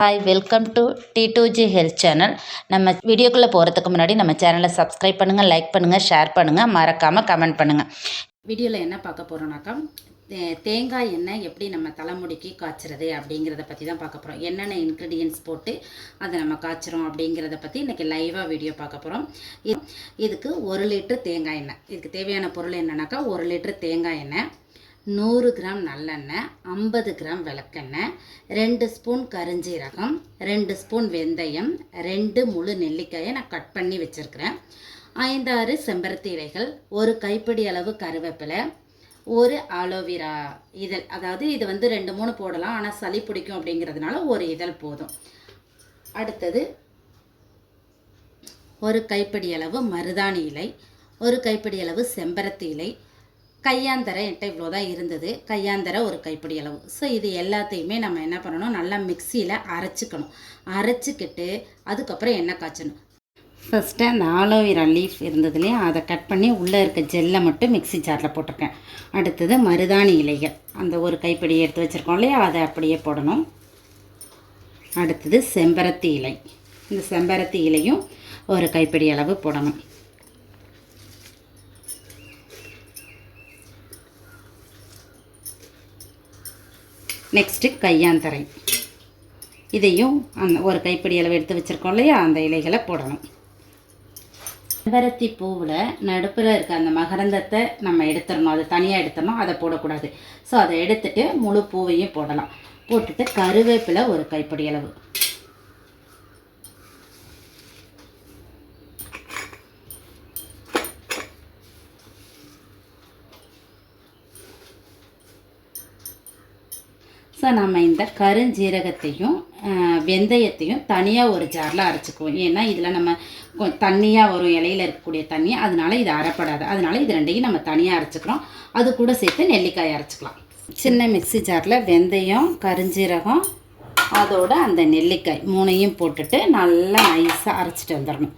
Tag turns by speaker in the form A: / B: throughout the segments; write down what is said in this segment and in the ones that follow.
A: Hi, welcome to T2G health channel. நம்ம வீடியோக்குள்ளே போகிறதுக்கு முன்னாடி நம்ம சேனலை சப்ஸ்கிரைப் பண்ணுங்கள், லைக் பண்ணுங்கள், ஷேர் பண்ணுங்கள், மறக்காமல் கமெண்ட் பண்ணுங்கள். வீடியோவில் என்ன பார்க்க போகிறோம்னாக்கா, தேங்காய் எண்ணெய் எப்படி நம்ம தலைமுடிக்கு காய்ச்சறது அப்படிங்கிறத பற்றி தான் பார்க்க போகிறோம். என்னென்ன இன்க்ரீடியன்ட்ஸ் போட்டு அதை நம்ம காய்ச்சிரும் அப்படிங்கிறத பற்றி இன்றைக்கி லைவாக வீடியோ பார்க்க போகிறோம். இதுக்கு 1 லிட்டர் தேங்காய் எண்ணெய், இதுக்கு தேவையான பொருள் என்னென்னாக்கா 1 லிட்டர் தேங்காய் எண்ணெய், 100 கிராம் நல்லெண்ணெய், 50 கிராம் விளக்கெண்ணெய், 2 ஸ்பூன் கருஞ்சீரகம், 2 ஸ்பூன் வெந்தயம், 2 முழு நெல்லிக்காயை நான் கட் பண்ணி வச்சுருக்கிறேன், 5-6 செம்பருத்தி இலைகள், 1 கைப்பிடி அளவு கருவேப்பிலை, 1 ஆலோவேரா இதழ். அதாவது இது வந்து 2-3 போடலாம், ஆனால் சளி பிடிக்கும் அப்படிங்கிறதுனால 1 இதழ் போதும். அடுத்தது 1 கைப்பிடி அளவு மருதாணி இலை, 1 கைப்பிடி அளவு செம்பருத்தி இலை, கையாந்தரை என்கிட்ட இவ்வளோ தான் இருந்தது, கையாந்தரை 1 கைப்பிடி அளவு. ஸோ இது எல்லாத்தையுமே நம்ம என்ன பண்ணணும், நல்லா மிக்சியில் அரைச்சிக்கணும். அரைச்சிக்கிட்டு அதுக்கப்புறம் எண்ணெய் காய்ச்சணும். ஃபஸ்ட்டு அந்த ஆலோவேரா லீஃப் இருந்ததுலேயே அதை கட் பண்ணி உள்ளே இருக்க ஜெல்லை மட்டும் மிக்சி ஜாரில் போட்டிருக்கேன். அடுத்தது மருதாணி இலைகள், அந்த 1 கைப்பிடி எடுத்து வச்சுருக்கோம் இல்லையா, அதை அப்படியே போடணும். அடுத்தது செம்பருத்தி இலை, இந்த செம்பருத்தி இலையும் 1 கைப்பிடி அளவு போடணும். நெக்ஸ்ட்டு கையாந்தரை, இதையும் அந்த 1 கைப்பிடி அளவு எடுத்து வச்சுருக்கோம் இல்லையா, அந்த இலைகளை போடணும். செம்பருத்தி பூவில் நடுப்பில் இருக்க அந்த மகரந்தத்தை நம்ம எடுத்துடணும், அது தனியாக எடுத்துடணும், அதை போடக்கூடாது. ஸோ அதை எடுத்துகிட்டு முழு பூவையும் போடலாம். போட்டுட்டு கருவேப்பிலை 1 கைப்பிடி அளவு, ஸோ நம்ம இந்த கருஞ்சீரகத்தையும் வெந்தயத்தையும் தனியாக ஒரு ஜாரில் அரைச்சிக்குவோம். ஏன்னா இதில் நம்ம தண்ணியாக வரும், இலையில் இருக்கக்கூடிய தண்ணி, அதனால இது அரைப்படாது. அதனால இது 2ஐயும் நம்ம தனியாக அரைச்சிக்கிறோம். அது கூட சேர்த்து நெல்லிக்காய் அரைச்சிக்கலாம். சின்ன மிக்சி ஜாரில் வெந்தயம், கருஞ்சீரகம், அதோட அந்த நெல்லிக்காய் 3ஐயும் போட்டுட்டு நல்லா நைஸாக அரைச்சிட்டு வந்துடணும்.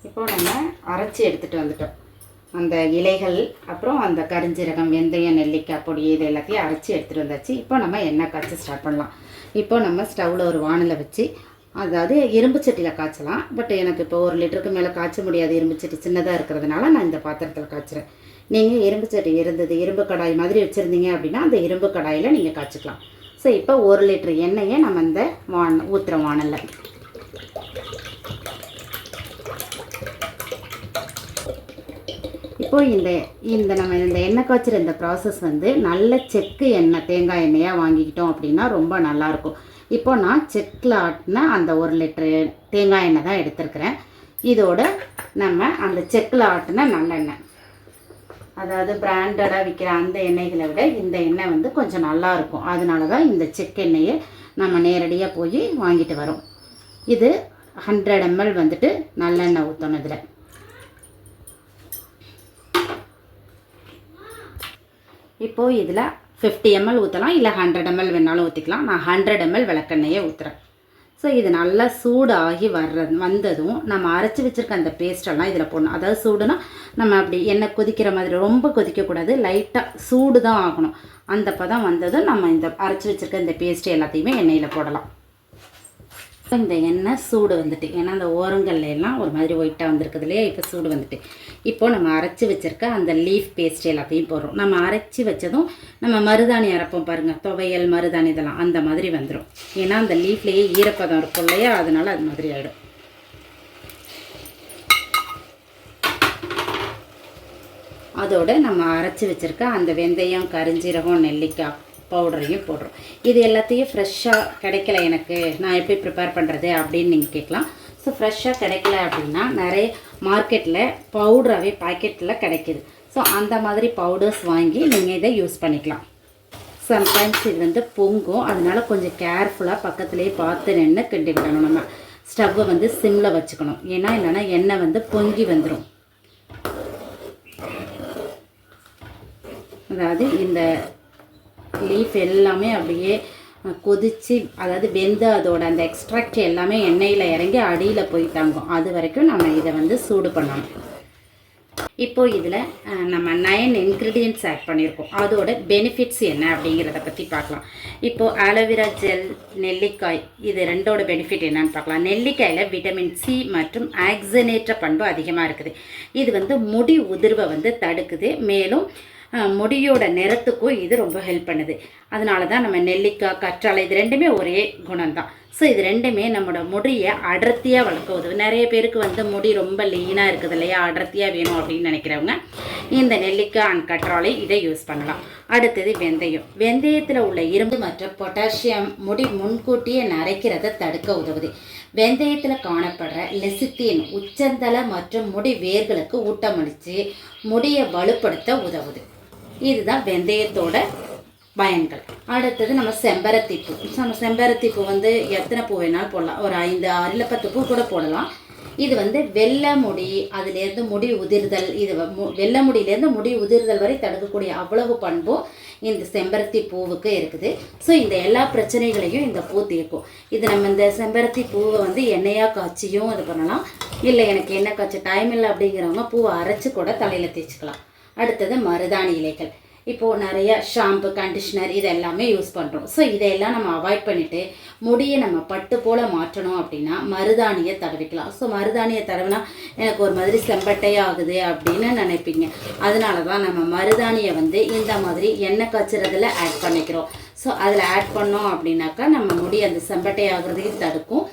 A: இப்போ நம்ம அரைச்சி எடுத்துகிட்டு வந்துட்டோம். அந்த இலைகள், அப்புறம் அந்த கருஞ்சீரகம், வெந்தயம், நெல்லிக்காய் பொடி, இது எல்லாத்தையும் அரைச்சி எடுத்துகிட்டு வந்தாச்சு. இப்போ நம்ம எண்ணெய் காய்ச்ச ஸ்டார்ட் பண்ணலாம். இப்போ நம்ம ஸ்டவ்வில் ஒரு வானலை வச்சு, அதாவது இரும்பு சட்டியில் காய்ச்சலாம். பட் எனக்கு இப்போ 1 லிட்டருக்கு மேலே காய்ச்ச முடியாது, இரும்பு சட்டி சின்னதாக இருக்கிறதுனால நான் இந்த பாத்திரத்தில் காய்ச்சிறேன். நீங்கள் இரும்பு சட்டி இருந்தது, இரும்பு கடாய் மாதிரி வச்சுருந்தீங்க அப்படின்னா அந்த இரும்பு கடாயில் நீங்கள் காய்ச்சிக்கலாம். ஸோ இப்போ 1 லிட்டர் எண்ணெயை நம்ம இந்த ஊற்றுற வானலில் இப்போது இந்த நம்ம இந்த எண்ணெய் காய்ச்சிற இந்த ப்ராசஸ் வந்து நல்ல செக்கு எண்ணெய், தேங்காய் எண்ணெயாக வாங்கிக்கிட்டோம் அப்படின்னா ரொம்ப நல்லாயிருக்கும். இப்போ நான் செக்கில் ஆட்டின அந்த 1 லிட்டரு தேங்காய் எண்ணெய் தான் எடுத்துருக்கிறேன். இதோட நம்ம அந்த செக்கில் ஆட்டின நல்லெண்ணெய், அதாவது பிராண்டடாக விற்கிற அந்த எண்ணெய்களை விட இந்த எண்ணெய் வந்து கொஞ்சம் நல்லாயிருக்கும். அதனால தான் இந்த செக் எண்ணெயை நம்ம நேரடியாக போய் வாங்கிட்டு வரோம். இது 100 ml வந்துட்டு நல்லெண்ணெய் ஊற்றணும். இதில் இப்போது இதில் 50 ml ஊற்றலாம், இல்லை 100 ml வேணாலும் ஊற்றிக்கலாம். நான் 100 ml விளக்கெண்ணெயே ஊற்றுறேன். ஸோ இது நல்லா சூடாகி வந்ததும் நம்ம அரைச்சி வச்சுருக்க அந்த பேஸ்டெல்லாம் இதில் போடணும். அதாவது சூடுனா நம்ம அப்படி எண்ணெய் கொதிக்கிற மாதிரி ரொம்ப கொதிக்கக்கூடாது, லைட்டாக சூடு தான் ஆகணும். அந்த பதம் வந்ததும் நம்ம இந்த அரைச்சி வச்சுருக்க இந்த பேஸ்ட்டு எல்லாத்தையுமே எண்ணெயில் போடலாம். இந்த எண்ணெய் சூடு வந்துட்டு, ஏன்னா அந்த ஓரங்கள்ல எல்லாம் ஒரு மாதிரி ஒயிட்டாக வந்துருக்குது இல்லையா, இப்போ சூடு வந்துட்டு இப்போது நம்ம அரைச்சி வச்சுருக்க அந்த லீஃப் பேஸ்ட் எல்லாத்தையும் போடுறோம். நம்ம அரைச்சி வச்சதும் நம்ம மருதாணி அரைப்போம் பாருங்கள், துவையல், மருதாணி இதெல்லாம் அந்த மாதிரி வந்துடும். ஏன்னா அந்த லீஃப்லேயே ஈரப்பதம் இருக்கும் இல்லையா, அதனால அது மாதிரி ஆகிடும். அதோடு நம்ம அரைச்சி வச்சுருக்க அந்த வெந்தயம், கருஞ்சீரகம், நெல்லிக்காய் பவுடரையும் போடுறோம். இது எல்லாத்தையும் ஃப்ரெஷ்ஷாக கிடைக்கல எனக்கு, நான் எப்படி ப்ரிப்பேர் பண்ணுறது அப்படின்னு நீங்கள் கேட்கலாம். ஸோ ஃப்ரெஷ்ஷாக கிடைக்கல அப்படின்னா நிறைய மார்க்கெட்டில் பவுடராகவே பாக்கெட்டில் கிடைக்கிது. ஸோ அந்த மாதிரி பவுடர்ஸ் வாங்கி நீங்கள் இதை யூஸ் பண்ணிக்கலாம். சம்டைம்ஸ் இது வந்து பொங்கும், அதனால கொஞ்சம் கேர்ஃபுல்லாக பக்கத்துலேயே பார்த்து நின்று கிண்டி விடணும். நம்ம ஸ்டவ்வை வந்து சிம்மில் வச்சுக்கணும், ஏன்னா இல்லைன்னா எண்ணெய் வந்து பொங்கி வந்துடும். அதாவது இந்த லீஃப் எல்லாமே அப்படியே கொதித்து, அதாவது வெந்து அதோட அந்த எக்ஸ்ட்ராக்ட் எல்லாமே எண்ணெயில் இறங்கி அடியில் போய் தாங்கும். அது வரைக்கும் நம்ம இதை வந்து சூடு பண்ணணும். இப்போது இதில் நம்ம 9 இன்க்ரீடியன்ட்ஸ் ஆட் பண்ணியிருக்கோம். அதோட பெனிஃபிட்ஸ் என்ன அப்படிங்கிறத பற்றி பார்க்கலாம். இப்போது ஆலோவேரா ஜெல், நெல்லிக்காய், இது ரெண்டோட பெனிஃபிட் என்னன்னு பார்க்கலாம். நெல்லிக்காயில் விட்டமின் சி மற்றும் ஆக்சினேற்ற பண்பு அதிகமாக இருக்குது. இது முடி உதிர்வை தடுக்குது. மேலும் முடியோட நிறத்துக்கும் இது ரொம்ப ஹெல்ப் பண்ணுது. அதனால தான் நம்ம நெல்லிக்காய், கற்றாழை இது ரெண்டுமே ஒரே குணம் தான். ஸோ இது ரெண்டுமே நம்மளோட முடியை அடர்த்தியாக வளர்க்க உதவு. நிறைய பேருக்கு முடி ரொம்ப லீனாக இருக்குது இல்லையா, அடர்த்தியாக வேணும் அப்படின்னு நினைக்கிறவங்க இந்த நெல்லிக்காய் அண்ட் கற்றாழை இதை யூஸ் பண்ணலாம். அடுத்தது வெந்தயம். வெந்தயத்தில் உள்ள இரும்பு மற்றும் பொட்டாசியம் முடி முன்கூட்டியே நரைக்கிறத தடுக்க உதவுது. வெந்தயத்தில் காணப்படுற லெசித்தின் உச்சந்தல மற்றும் முடி வேர்களுக்கு ஊட்டமளித்து முடியை வலுப்படுத்த உதவுது. இதுதான் வெந்தயத்தோட பயன்கள். அடுத்தது நம்ம செம்பருத்தி பூ. நம்ம செம்பருத்தி பூ எத்தனை பூ வேணாலும் போடலாம். ஒரு 5, 6 இல்லை 10 பூ கூட போடலாம். இது வெள்ளை முடி, அதுலேருந்து முடி உதிர்தல், இது வெள்ளை முடியிலேருந்து முடி உதிர்தல் வரை தடுக்கக்கூடிய அவ்வளவு பண்பும் இந்த செம்பருத்தி பூவுக்கு இருக்குது. ஸோ இந்த எல்லா பிரச்சனைகளையும் இந்த பூ தீர்க்கும். இது நம்ம இந்த செம்பருத்தி பூவை எண்ணெயாக காய்ச்சியும் இது பண்ணலாம். இல்லை எனக்கு எண்ணெய் காய்ச்ச டைம் இல்லை அப்படிங்கிறவங்க பூவை அரைச்சி கூட தலையில் தேய்ச்சிக்கலாம். அடுத்தது மருதாணி இலைகள். இப்போது நிறைய ஷாம்பு, கண்டிஷ்னர் இது எல்லாமே யூஸ் பண்ணுறோம். ஸோ இதையெல்லாம் நம்ம அவாய்ட் பண்ணிவிட்டு முடியை நம்ம பட்டு போல் மாற்றணும் அப்படின்னா மருதாணியை தடவிக்கலாம். ஸோ மருதாணியை தடவினா எனக்கு ஒரு மாதிரி செம்பட்டையாகுது அப்படின்னு நினைப்பீங்க. அதனால தான் நம்ம மருதாணியை இந்த மாதிரி எண்ணெய் காய்ச்சறதுல ஆட் பண்ணிக்கிறோம். ஸோ அதில் ஆட் பண்ணோம் அப்படின்னாக்கா நம்ம முடி அந்த செம்பட்டையாகிறதையும் தடுக்கும்,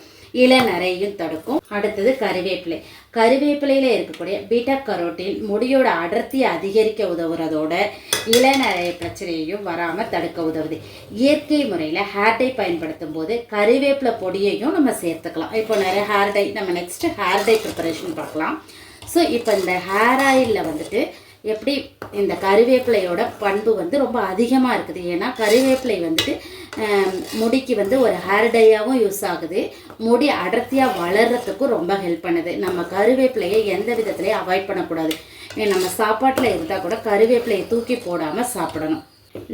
A: இளநரையும் தடுக்கும். அடுத்தது கறிவேப்பிலை. கறிவேப்பிலையில் இருக்கக்கூடிய பீட்டா கரோட்டின் முடியோட அடர்த்தியை அதிகரிக்க உதவுறதோட இளநரை பிரச்சனையையும் வராமல் தடுக்க உதவுது. இயற்கை முறையில் ஹேர் டை பயன்படுத்தும் போது கறிவேப்பிலை பொடியையும் நம்ம சேர்த்துக்கலாம். இப்போ நிறைய ஹேர் டை, நம்ம நெக்ஸ்ட் ஹேர் டை ப்ரிப்பரேஷன் பார்க்கலாம். ஸோ இப்போ இந்த ஹேர் ஆயிலில் எப்படி இந்த கறிவேப்பிலையோட பண்பு ரொம்ப அதிகமாக இருக்குது. ஏன்னா கறிவேப்பிலை முடிக்கு ஒரு ஹேர் டையாகவும் யூஸ் ஆகுது, முடி அடர்த்தியாக வளர்கிறதுக்கும் ரொம்ப ஹெல்ப் பண்ணுது. நம்ம கறிவேப்பிலையை எந்த விதத்துலையும் அவாய்ட் பண்ணக்கூடாது. நம்ம சாப்பாட்டில் இருந்தால் கூட கறிவேப்பிலையை தூக்கி போடாமல் சாப்பிடணும்.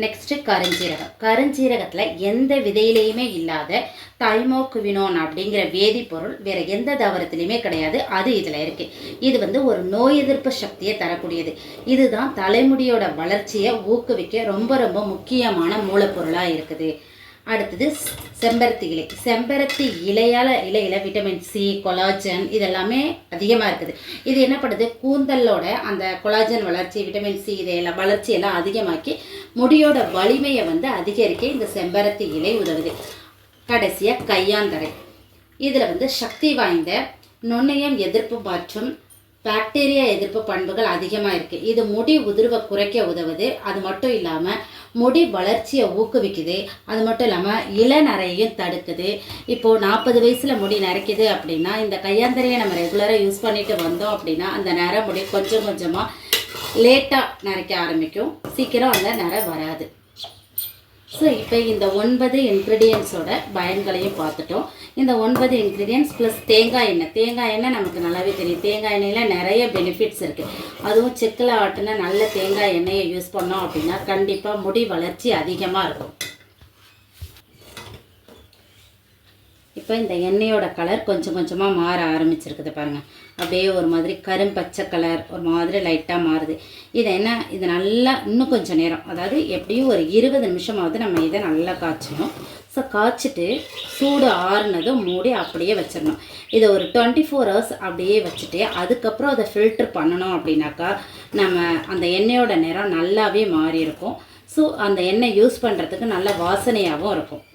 A: நெக்ஸ்ட்டு கருஞ்சீரகம். கருஞ்சீரகத்தில் எந்த விதையிலையுமே இல்லாத தைமோகுவினோன் அப்படிங்கிற வேதிப்பொருள் வேறு எந்த தாவரத்துலையுமே கிடையாது. அது இதில் இருக்குது. இது ஒரு நோய் எதிர்ப்பு சக்தியை தரக்கூடியது. இதுதான் தலைமுடியோட வளர்ச்சியை ஊக்குவிக்க ரொம்ப ரொம்ப முக்கியமான மூலப்பொருளாக இருக்குது. அடுத்தது செம்பருத்தி இலை. செம்பருத்தி இலையில் விட்டமின் சி, கொலாஜன் இதெல்லாமே அதிகமாக இருக்குது. இது என்ன பண்ணுது, கூந்தலோட அந்த கொலாஜன் வளர்ச்சி, விட்டமின் சி இதையெல்லாம் வளர்ச்சியெல்லாம் அதிகமாக்கி முடியோட வலிமையை அதிகரிக்க இந்த செம்பருத்தி இலை உதவுது. கடைசியாக கையாந்தரை. இதில் சக்தி வாய்ந்த நுண்ணியம் எதிர்ப்பு மற்றும் பாக்டீரியா எதிர்ப்பு பண்புகள் அதிகமாக இருக்குது. இது முடி உதிர்வை குறைக்க உதவுது. அது மட்டும் இல்லாமல் முடி வளர்ச்சியை ஊக்குவிக்குது. அது மட்டும் இல்லாமல் இளநரையும் தடுக்குது. இப்போது 40 வயசில் முடி நரைக்குது அப்படின்னா இந்த கையாந்தரையை நம்ம ரெகுலராக யூஸ் பண்ணிட்டு வந்தோம் அப்படின்னா அந்த நரை முடி கொஞ்சம் கொஞ்சமாக லேட்டாக நரைக்க ஆரம்பிக்கும், சீக்கிரம் அந்த நரை வராது. ஸோ இப்போ இந்த 9 இன்க்ரீடியன்ஸோட பயன்களையும் பார்த்துட்டோம். இந்த 9 இன்க்ரீடியன்ஸ் ப்ளஸ் தேங்காய் எண்ணெய். தேங்காய் எண்ணெய் நமக்கு நல்லாவே தெரியும். தேங்காய் எண்ணெயில் நிறைய பெனிஃபிட்ஸ் இருக்குது. அதுவும் செக்கில் ஆட்டின நல்ல தேங்காய் எண்ணெயை யூஸ் பண்ணோம் அப்படின்னா கண்டிப்பாக முடி வளர்ச்சி அதிகமாக இருக்கும். இப்போ இந்த எண்ணெயோட கலர் கொஞ்சம் கொஞ்சமாக மாற ஆரம்பிச்சிருக்குது பாருங்கள். அப்படியே ஒரு மாதிரி கரும்பச்சை கலர் ஒரு மாதிரி லைட்டாக மாறுது. இது நல்லா இன்னும் கொஞ்சம் நேரம், அதாவது எப்படியும் ஒரு 20 நிமிஷமாவது நம்ம இதை நல்லா காய்ச்சணும். ஸோ காய்ச்சிட்டு சூடு ஆறுனதும் மூடி அப்படியே வச்சிடணும். இதை ஒரு 24 ஹவர்ஸ் அப்படியே வச்சுட்டு அதுக்கப்புறம் அதை ஃபில்டர் பண்ணணும் அப்படின்னாக்கா நம்ம அந்த எண்ணெயோட நிறம் நல்லாவே மாறி இருக்கும். ஸோ அந்த எண்ணெய் யூஸ் பண்ணுறதுக்கு நல்ல வாசனையாகவும் இருக்கும்.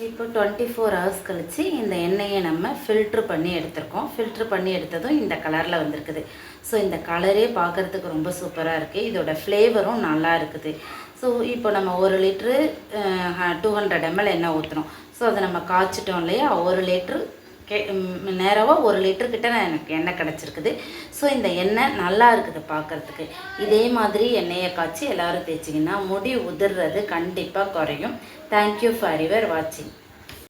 A: இப்போ 24 ஹவர்ஸ் கழித்து இந்த எண்ணெயை நம்ம ஃபில்ட்ரு பண்ணி எடுத்திருக்கோம். ஃபில்ட்ரு பண்ணி எடுத்ததும் இந்த கலரில் வந்திருக்குது. ஸோ இந்த கலரே பார்க்குறதுக்கு ரொம்ப சூப்பராக இருக்குது. இதோட ஃப்ளேவரும் நல்லா இருக்குது. ஸோ இப்போ நம்ம 1 லிட்ரு 200 ml எண்ணெய் ஊற்றுறோம். ஸோ அதை நம்ம காய்ச்சிட்டோம் இல்லையா, 1 லிட்ரு நேராக 1 லிட்டருக்கிட்ட எனக்கு எண்ணெய் கிடச்சிருக்குது. ஸோ இந்த எண்ணெய் நல்லா இருக்குது பார்க்குறதுக்கு. இதே மாதிரி எண்ணெயை காய்ச்சி எல்லோரும் தேய்ச்சிங்கன்னா முடி உதிர்றது கண்டிப்பாக குறையும். தேங்க்யூ ஃபார் யுவர் வாட்சிங்.